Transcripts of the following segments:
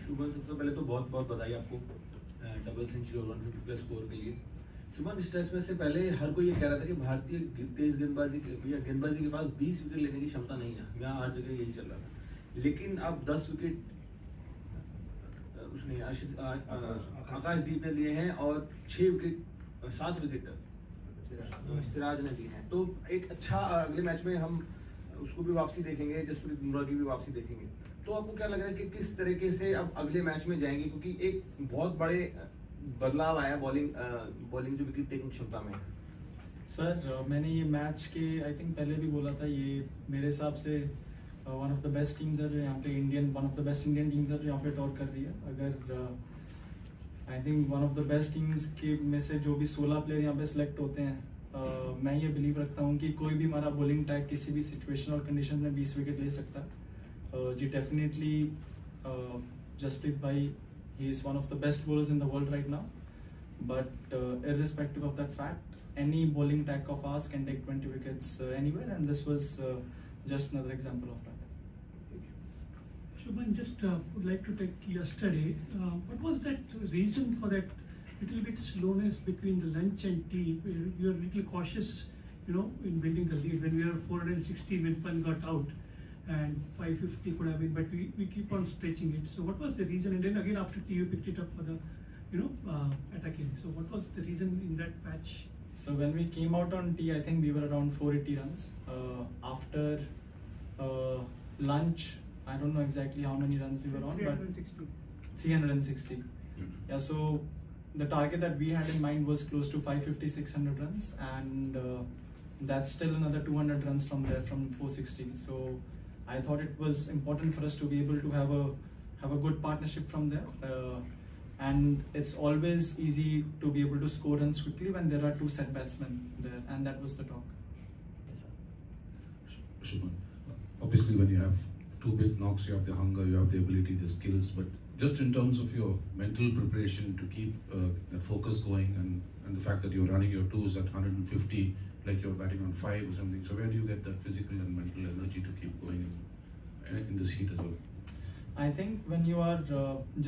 शुभमन, सबसे पहले तो बहुत बहुत बधाई आपको डबल सेंचुरी और 150+ स्कोर के लिए। शुभमन, इस टेस्ट मैच से पहले हर कोई ये कह रहा था कि भारतीय तेज गेंदबाजी के पास 20 विकेट लेने की क्षमता नहीं है, यहाँ हर जगह यही चल रहा था। लेकिन अब 10 विकेट उसने आकाशदीप ने लिए हैं और 7 विकेट सिराज ने लिए हैं। तो एक अच्छा अगले मैच में हम उसको भी वापसी देखेंगे, जसप्रीत बुमराह की भी वापसी देखेंगे। तो आपको क्या लग रहा है कि किस तरीके से अब अगले मैच में जाएंगे, क्योंकि एक बहुत बड़े बदलाव आया बॉलिंग जो विकेट टेकिंग क्षमता में है। सर, मैंने ये मैच के आई थिंक पहले भी बोला था, ये मेरे हिसाब से one of the best teams है जो यहाँ पे one of the best Indian teams है जो यहाँ पे टॉप कर रही है। अगर I think one of the best teams के में से जो भी 16 प्लेयर यहाँ पे सिलेक्ट होते हैं, मैं ये बिलीव रखता हूँ कि कोई भी हमारा बॉलिंग टैग किसी भी सिचुएशन और कंडीशन में 20 विकेट ले सकता है। जी डेफिनेटली जसप्रीत भाई, he is one of the best bowlers in the world right now, but irrespective of that fact, any bowling tag of ours can take 20 wickets anywhere, and this was just another example of that. Shubman, just would like to take yesterday. What was that reason for that little bit slowness between the lunch and tea? You were a little cautious, in building the lead. When we were 460, when Pan got out, and 550 could have been, but we keep on stretching it. So what was the reason? And then again after tea, you picked it up for the, attacking. So what was the reason in that patch? So when we came out on tea, I think we were around 480 runs. After lunch, I don't know exactly how many runs we were on, 360. But 360. Yeah, so the target that we had in mind was close to 550-600 runs, and that's still another 200 runs from there, from 460. So I thought it was important for us to be able to have a good partnership from there. And it's always easy to be able to score runs quickly when there are two set batsmen there, and that was the talk. Shubman, obviously when you have two big knocks, you have the hunger, you have the ability, the skills, but just in terms of your mental preparation to keep that focus going, and the fact that you're running your twos at 150 like you're batting on 5 or something, so where do you get that physical and mental energy to keep going in this heat as well? I think when you are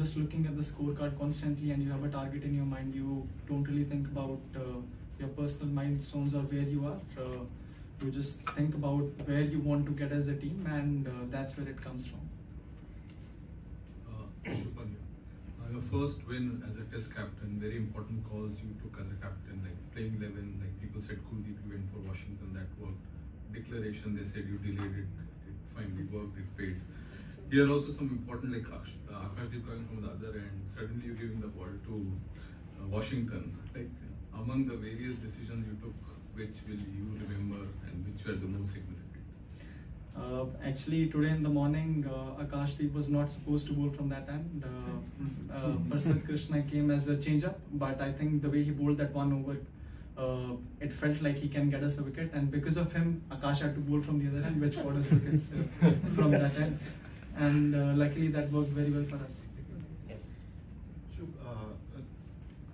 just looking at the scorecard constantly and you have a target in your mind, you don't really think about your personal milestones or where you are. You just think about where you want to get as a team, and that's where it comes from. Shubman, your first win as a test captain, very important calls you took as a captain, like playing 11, like people said Kuldeep, you went for Washington, that worked. Declaration, they said you delayed it finally worked, it paid. Here also some important, like Akashdeep coming from the other end, suddenly you're giving the ball to Washington. Like among the various decisions you took, which will you remember and which were the most significant? Actually, today in the morning, Akashdeep was not supposed to bowl from that end. Prasad Krishna came as a change-up, but I think the way he bowled that one over, it felt like he can get us a wicket, and because of him, Akash had to bowl from the other end, which got us wickets from that end. And luckily that worked very well for us. Yes.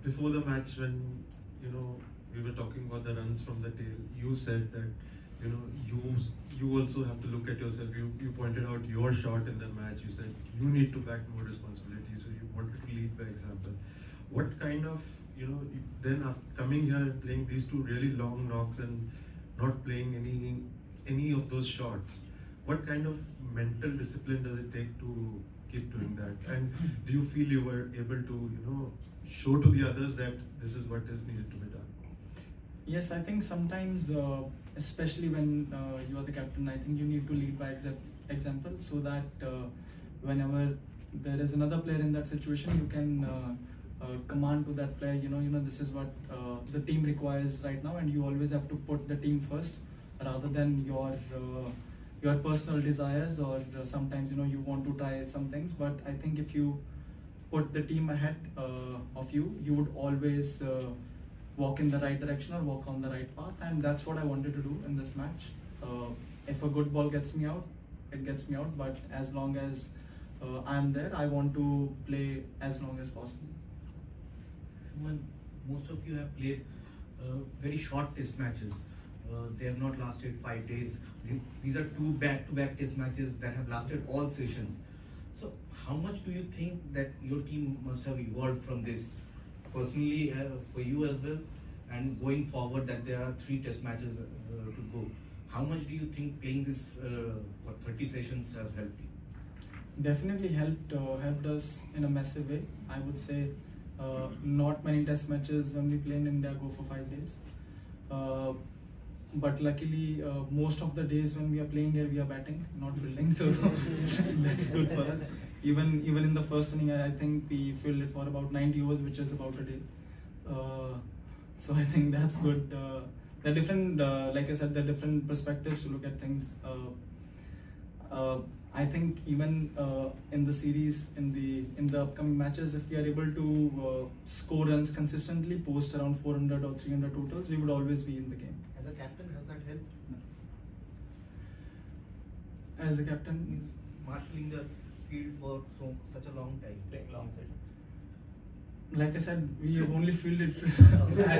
Before the match, when we were talking about the runs from the tail, you said that you also have to look at yourself. You pointed out your shot in the match. You said you need to back more responsibility, so you wanted to lead by example. What kind of then coming here and playing these two really long knocks and not playing any of those shots, what kind of mental discipline does it take to keep doing that? And do you feel you were able to show to the others that this is what is needed to be done? Yes, I think sometimes, especially when you are the captain, I think you need to lead by example, so that whenever there is another player in that situation, you can command to that player, this is what the team requires right now, and you always have to put the team first rather than your personal desires, or sometimes you want to try some things. But I think if you put the team ahead of you, you would always walk in the right direction or walk on the right path, and that's what I wanted to do in this match. If a good ball gets me out, it gets me out, but as long as I'm there, I want to play as long as possible. Shubman, most of you have played very short test matches. They have not lasted 5 days. These are two back-to-back test matches that have lasted all sessions. So how much do you think that your team must have evolved from this personally for you as well, and going forward that there are 3 test matches to go? How much do you think playing this 30 sessions have helped you? Definitely helped us in a massive way. I would say not many test matches when we play in India go for 5 days. But luckily, most of the days when we are playing here, we are batting, not fielding, so that's good for us. Even in the first inning, I think we fielded for about 90 overs, which is about a day. So I think that's good. There are different, like I said, there are different perspectives to look at things. I think even in the series, in the upcoming matches, if we are able to score runs consistently, post around 400 or 300 totals, we would always be in the game. As a captain, has that helped? As a captain, Means marshalling the field for such a long time, playing long session. like I said, we have only fielded.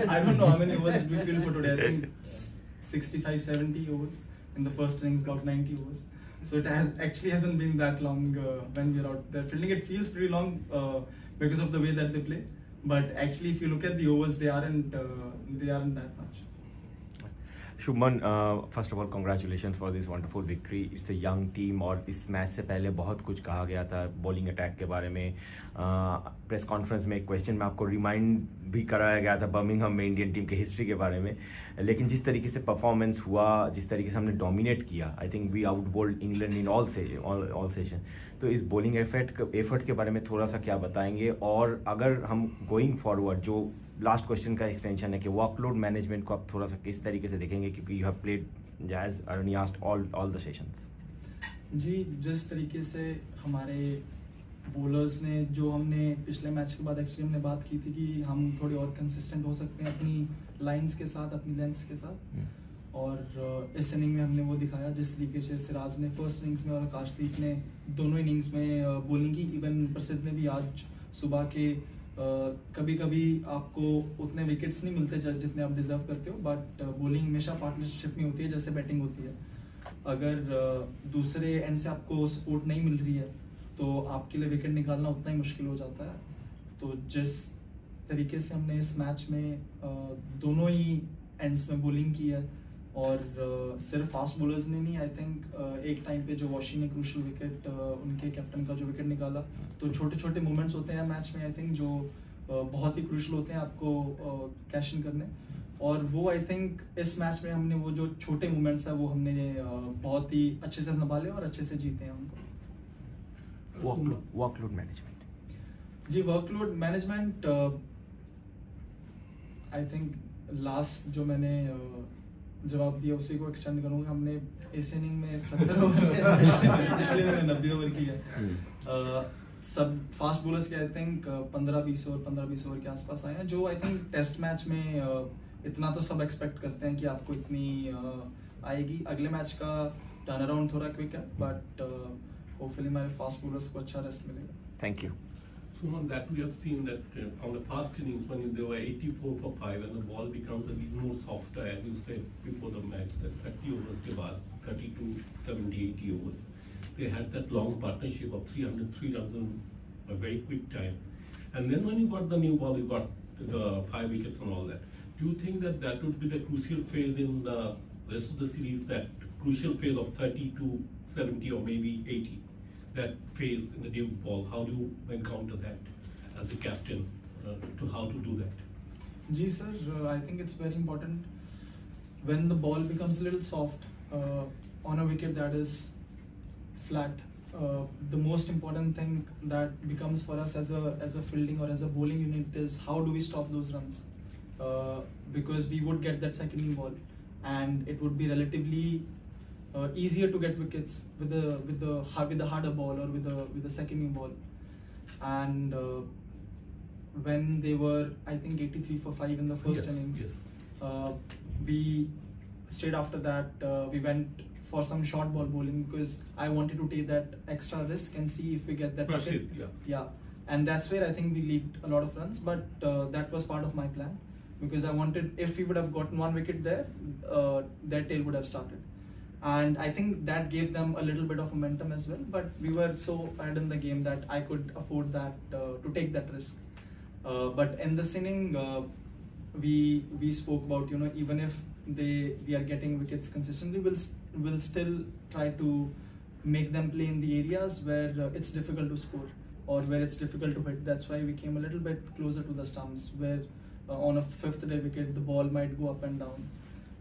I don't know how many overs did we field for today. I think 65, 70 overs. In the first innings, about 90 overs. So it hasn't been that long when we're out there fielding. It feels pretty long because of the way that they play. But actually, if you look at the overs, they aren't that much. Shubman, first of all congratulation for this wonderful victory. It's a young team और इस match से पहले बहुत कुछ कहा गया था bowling attack के बारे में. प्रेस कॉन्फ्रेंस में एक क्वेश्चन में आपको रिमाइंड भी कराया गया था बर्मिंघम में इंडियन टीम के हिस्ट्री के बारे में. लेकिन जिस तरीके से परफॉर्मेंस हुआ, जिस तरीके से हमने डोमिनेट किया, I think we outbowled England in all session. तो इस बॉलिंग एफर्ट के बारे में थोड़ा सा क्या बताएंगे, और अगर हम गोइंग फॉरवर्ड, जो लास्ट क्वेश्चन का एक्सटेंशन है कि वर्कलोड मैनेजमेंट को आप थोड़ा सा किस तरीके से देखेंगे, क्योंकि यू हैव प्लेड एज अर्नी आस्क्ड ऑल द सेशंस. जी, जिस तरीके से हमारे बॉलर्स ने, जो हमने पिछले मैच के बाद एक्चुअली हमने बात की थी कि हम थोड़े और कंसिस्टेंट हो सकते हैं अपनी लाइंस के साथ, अपनी लेंथ्स के साथ, और इस इनिंग में हमने वो दिखाया. जिस तरीके से सिराज ने फर्स्ट इनिंग्स में और आकाशदीप ने दोनों इनिंग्स में बॉलिंग की. इवन प्रसिद्ध ने भी आज सुबह के कभी कभी आपको उतने विकेट्स नहीं मिलते जितने आप डिजर्व करते हो, बट बॉलिंग हमेशा पार्टनरशिप में होती है जैसे बैटिंग होती है. अगर दूसरे एंड से आपको सपोर्ट नहीं मिल रही है तो आपके लिए विकेट निकालना उतना ही मुश्किल हो जाता है. तो जिस तरीके से हमने इस मैच में दोनों ही एंड्स में बॉलिंग की है, और सिर्फ फास्ट बॉलर्स ने नहीं, आई थिंक एक टाइम पे जो वॉशी ने क्रूशल विकेट, उनके कैप्टन का जो विकेट निकाला, तो छोटे छोटे मूवमेंट्स होते हैं मैच में, आई थिंक जो बहुत ही क्रूशल होते हैं आपको कैश इन करने. और वो आई थिंक इस मैच में हमने वो जो छोटे मूवमेंट्स है वो हमने बहुत ही अच्छे से संभाले और अच्छे से जीते हैं उनको. Workload management. जी, workload management I think last जो मैंने जवाब दिया उसी को एक्सटेंड करूँगा. हमने इस इनिंग में 70 ओवर, पिछले में 90 ओवर की है. सब फास्ट बॉलर्स के आई थिंक 15-20 ओवर के आसपास आए हैं, जो आई थिंक टेस्ट मैच में इतना तो सब एक्सपेक्ट करते हैं कि आपको इतनी आएगी. अगले मैच का टर्न अराउंड थोड़ा क्विक है, बट होपफुली हमारे फास्ट बॉलर्स को अच्छा रेस्ट मिलेगा. Thank you. So on that we have seen that from the first innings when they were 84 for 5 and the ball becomes a little more softer, as you said before the match, that 30 overs ke baad, 32, 70, 80 overs, they had that long partnership of 303 runs in a very quick time. And then when you got the new ball, you got the 5 wickets and all that. Do you think that that would be the crucial phase in the rest of the series, that crucial phase of 30 to 70 or maybe 80? That phase in the new ball, how do you encounter that as a captain, to how to do that? जी sir, I think it's very important when the ball becomes a little soft on a wicket that is flat. The most important thing that becomes for us as a fielding or as a bowling unit is how do we stop those runs, because we would get that second ball and it would be relatively easier to get wickets with the harder ball or with the second new ball. And when they were, I think 83 for 5 in the first innings, we straight after that we went for some short ball bowling because I wanted to take that extra risk and see if we get that wicket. Yeah, and that's where I think we leaked a lot of runs, but that was part of my plan, because I wanted, if we would have gotten one wicket there, their tail would have started. and I think that gave them a little bit of momentum as well. But we were so ahead in the game that I could afford that to take that risk. But in this inning, we spoke about, you know, even if we are getting wickets consistently, we'll still try to make them play in the areas where it's difficult to score or where it's difficult to hit. That's why we came a little bit closer to the stumps, where on a fifth day wicket the ball might go up and down.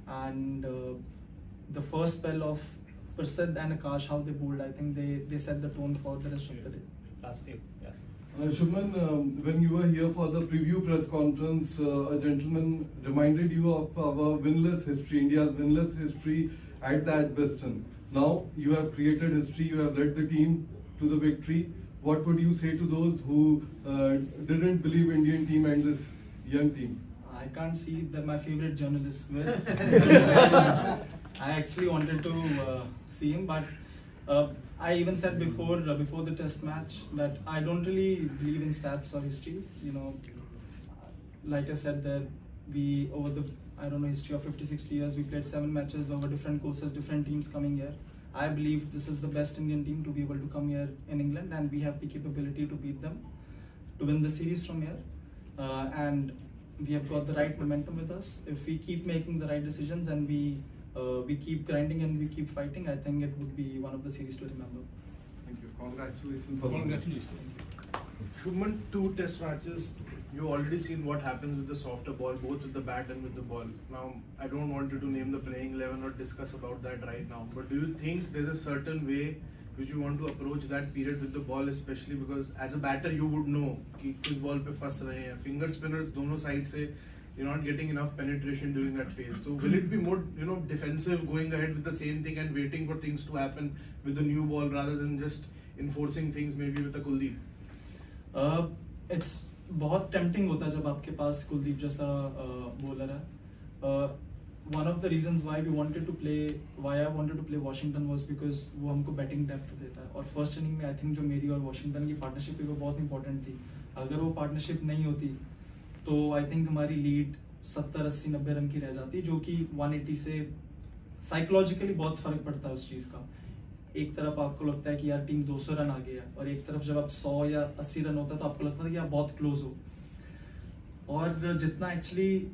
And the first spell of Prasid and Akash, how they bowled, I think they set the tone for the rest of the day. Last day, yeah. Shubman, when you were here for the preview press conference, a gentleman reminded you of our winless history, India's winless history at the Edgbaston. Now you have created history, you have led the team to the victory. What would you say to those who didn't believe Indian team and this young team? I can't see that my favorite journalist will. I actually wanted to see him, but I even said before the test match that I don't really believe in stats or histories. You know, like I said, that we over the history of 50-60 years, we played 7 matches over different courses, different teams coming here. I believe this is the best Indian team to be able to come here in England, and we have the capability to beat them, to win the series from here, and we have got the right momentum with us. If we keep making the right decisions and we keep grinding and we keep fighting, I think it would be one of the series to remember. Thank you. Congratulations. Congratulations. Shubman, 2 test matches. You've already seen what happens with the softer ball, both with the bat and with the ball. Now, I don't want you to name the playing 11 or discuss about that right now. But do you think there's a certain way which you want to approach that period with the ball, especially because as a batter you would know कि किस ball पे फंस रहे हैं. Finger spinners दोनों side से you're not getting enough penetration during that phase. So will it be more, you know, defensive, going ahead with the same thing and waiting for things to happen with the new ball rather than just enforcing things maybe with a Kuldeep? It's बहुत tempting होता है जब आपके पास कुलदीप जैसा bowler है. One of the reasons why I wanted to play Washington was because वो हमको batting depth देता है, और फर्स्ट इनिंग में आई थिंक जो मेरी और वॉशिंगटन की पार्टनरशिप है वो बहुत इंपॉर्टेंट थी. अगर वो पार्टनरशिप नहीं होती तो आई थिंक हमारी लीड 70, 80, 90 रन की रह जाती, जो कि 180 से साइकोलॉजिकली बहुत फर्क पड़ता है उस चीज़ का. एक तरफ आपको लगता है कि यार टीम 200 रन आ गया, और एक तरफ जब आप 100 या 80 रन होता है तो आपको लगता है कि आप बहुत क्लोज हो. और जितना एक्चुअली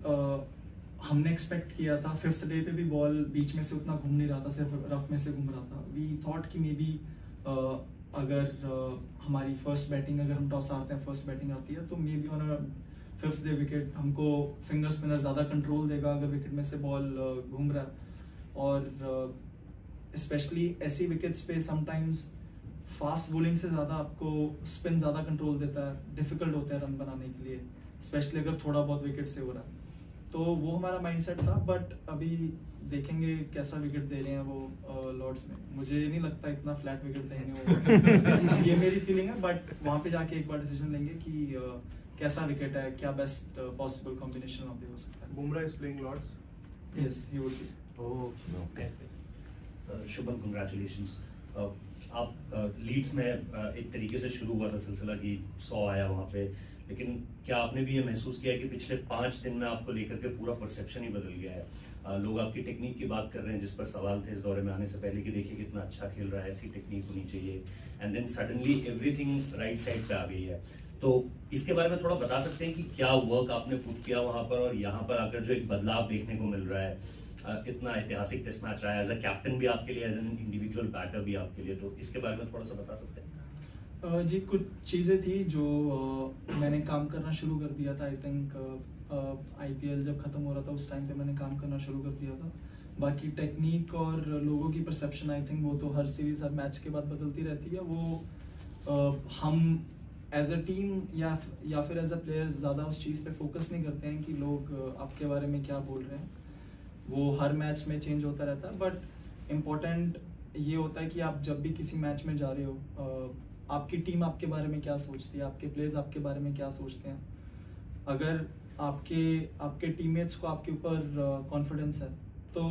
हमने एक्सपेक्ट किया था, 5th डे पे भी बॉल बीच में से उतना घूम नहीं रहा था, सिर्फ रफ में से घूम रहा था. वी थॉट कि मे बी अगर हमारी फर्स्ट बैटिंग, अगर हम टॉस आते हैं, फर्स्ट बैटिंग आती है, तो may be on 5th day wicket हमको फिंगर स्पिनर ज़्यादा कंट्रोल देगा अगर विकेट में से बॉल घूम रहा है. और स्पेशली ऐसी विकेट्स पे समटाइम्स फास्ट बॉलिंग से ज़्यादा आपको स्पिन ज़्यादा कंट्रोल देता है, डिफिकल्ट होता है रन बनाने के लिए, स्पेशली अगर थोड़ा बहुत विकेट से हो रहा है. तो वो हमारा माइंडसेट था. बट अभी देखेंगे कैसा विकेट दे रहे हैं वो लॉर्ड्स में. मुझे नहीं लगता इतना फ्लैट विकेट देंगे वो. ये मेरी फीलिंग है, बट वहाँ पे जाके एक बार डिसीजन लेंगे कि कैसा विकेट है, क्या बेस्ट पॉसिबल कॉम्बिनेशन वहाँ पे हो सकता है. Bumrah is playing Lords. Yes, he would be. Okay. Shubham, congratulations. आप लीड्स में एक तरीके से शुरू हुआ था सिलसिला कि 100 आया वहाँ पे, लेकिन क्या आपने भी ये महसूस किया कि पिछले 5 दिन में आपको लेकर के पूरा परसेप्शन ही बदल गया है? लोग आपकी टेक्निक की बात कर रहे हैं, जिस पर सवाल थे इस दौरे में आने से पहले कि देखिए कितना अच्छा खेल रहा है, ऐसी टेक्निक होनी चाहिए, and then suddenly everything right side पे आ गई है. तो इसके बारे में थोड़ा बता सकते हैं कि क्या वर्क आपने पुट किया वहाँ पर, और यहाँ पर आकर जो एक बदलाव देखने को मिल रहा है. इतना ऐतिहासिक टेस्ट मैच रहा है, एज अ कैप्टन भी आपके लिए, एज एन इंडिविजुअल बैटर भी आपके लिए, तो इसके बारे में थोड़ा सा बता सकते हैं? जी, कुछ चीज़ें थी जो मैंने काम करना शुरू कर दिया था. आई थिंक IPL जब ख़त्म हो रहा था उस टाइम पे मैंने काम करना शुरू कर दिया था. बाकी टेक्निक और लोगों की परसेप्शन, आई थिंक वो तो हर सीरीज, हर मैच के बाद बदलती रहती है. वो हम एज अ टीम या फिर एज अ प्लेयर ज़्यादा उस चीज़ पे फोकस नहीं करते हैं कि लोग आपके बारे में क्या बोल रहे हैं. वो हर मैच में चेंज होता रहता है. बट इम्पोर्टेंट ये होता है कि आप जब भी किसी मैच में जा रहे हो, आपकी टीम आपके बारे में क्या सोचती है, आपके प्लेयर्स आपके बारे में क्या सोचते हैं. अगर आपके टीममेट्स को आपके ऊपर कॉन्फिडेंस है तो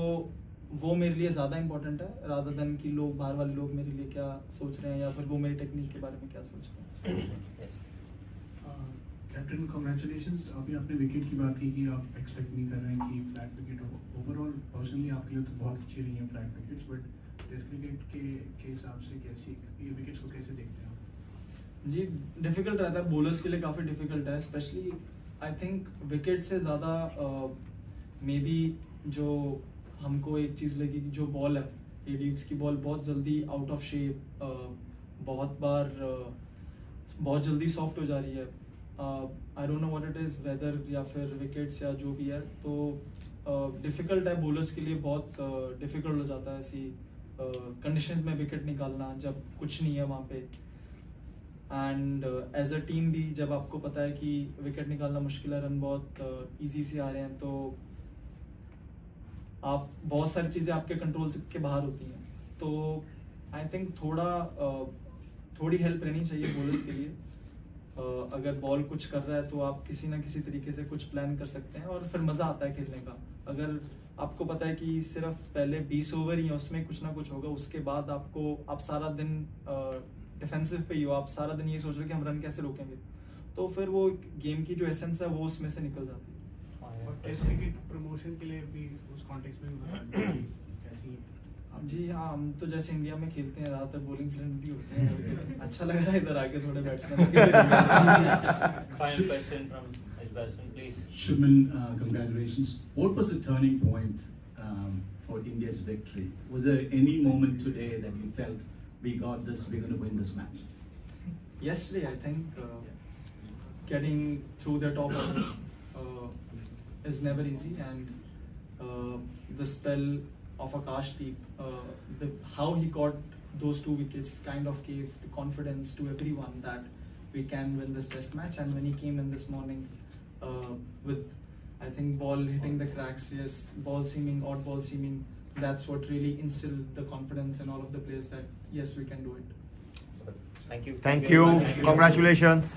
वो मेरे लिए ज़्यादा इंपॉर्टेंट है, रादर देन कि लोग बाहर वाले लोग मेरे लिए क्या सोच रहे हैं या फिर वो मेरी टेक्निक के बारे में क्या सोचते हैं. Captain congratulations. अभी आपने विकेट की बात की कि आप एक्सपेक्ट नहीं कर रहे हैं कि फ्लैट विकेट हो। ओवरऑल पर्सनली आपके लिए तो बहुत अच्छी रही हैं flat wickets, but test cricket के हिसाब से कैसी ये विकेट्स को कैसे देखते हैं आप? जी डिफ़िकल्ट रहता है, बॉलर्स के लिए काफ़ी डिफ़िकल्ट है, स्पेशली आई थिंक विकेट से ज़्यादा मे बी जो हमको एक चीज़ लगी कि जो बॉल है एडिक्स की बॉल बहुत जल्दी आउट ऑफ शेप, बहुत बार बहुत जल्दी सॉफ्ट हो जा रही है। I don't know what it is, whether या फिर विकेट्स या जो भी है, तो डिफ़िकल्ट है बॉलर्स के लिए, बहुत डिफ़िकल्ट हो जाता है ऐसी कंडीशंस में विकेट निकालना जब कुछ नहीं है वहाँ पे। एंड एज अ टीम भी जब आपको पता है कि विकेट निकालना मुश्किल है, रन बहुत ईजी से आ रहे हैं, तो आप बहुत सारी चीज़ें आपके कंट्रोल के बाहर होती हैं। तो आई थिंक थोड़ी हेल्प रहनी चाहिए बॉलर्स के लिए। अगर बॉल कुछ कर रहा है तो आप किसी ना किसी तरीके से कुछ प्लान कर सकते हैं और फिर मज़ा आता है खेलने का। अगर आपको पता है कि सिर्फ पहले 20 ओवर ही हैं, उसमें कुछ ना कुछ होगा, उसके बाद आप सारा दिन डिफेंसिव पे ही हो, आप सारा दिन ये सोच रहे हो कि हम रन कैसे रोकेंगे, तो फिर वो गेम की जो एसेंस है वो उसमें से निकल जाती है। और टेस्ट क्रिकेट प्रमोशन के लिए भी उस कॉन्टेक्स्ट में कैसी? जी हाँ, हम तो जैसे इंडिया में खेलते हैं ज़्यादातर बॉलिंग फ्रेंडली होते हैं। अच्छा लग रहा है इधर आके थोड़े batsman. Final question from his batsman, please. Shubman, congratulations. What was the turning point for India's victory? Was there any moment today that you felt we got this, we're going to win this match? Yesterday, I think getting through the top order is never easy, and the spell of Akashdeep, how he got those 2 wickets kind of gave the confidence to everyone that we can win this test match. And when he came in this morning with, I think, ball hitting the cracks, yes, ball seaming, odd ball seaming, that's what really instilled the confidence in all of the players that yes, we can do it. Thank you. Thank you. Congratulations.